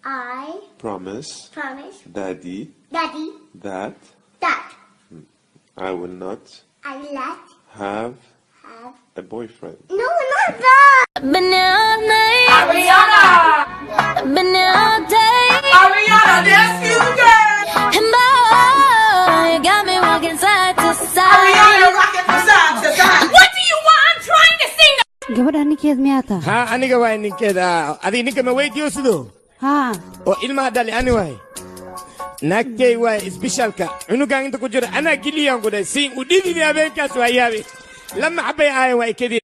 I promise promise Daddy Daddy that that I will not I let have have a boyfriend. no, not that. Been here all night, Ariana! been here all day, Ariana, that's you, girl! and boy, you got me walking side to side. Ariana, rocking from side to side. What do you want? I'm trying to sing. gabadha ninkeed miyaa tahay ها aniga waay ninkeeda adi ninka ma weydiiyosido haa oo ilmaha dhali ani waay naagtay waay isbishaalka cunugan inta ku jira anaa geliyaan ku dhahay siin u dhididi habeenkaas waa yaabi lama xabay aayan waa ikadii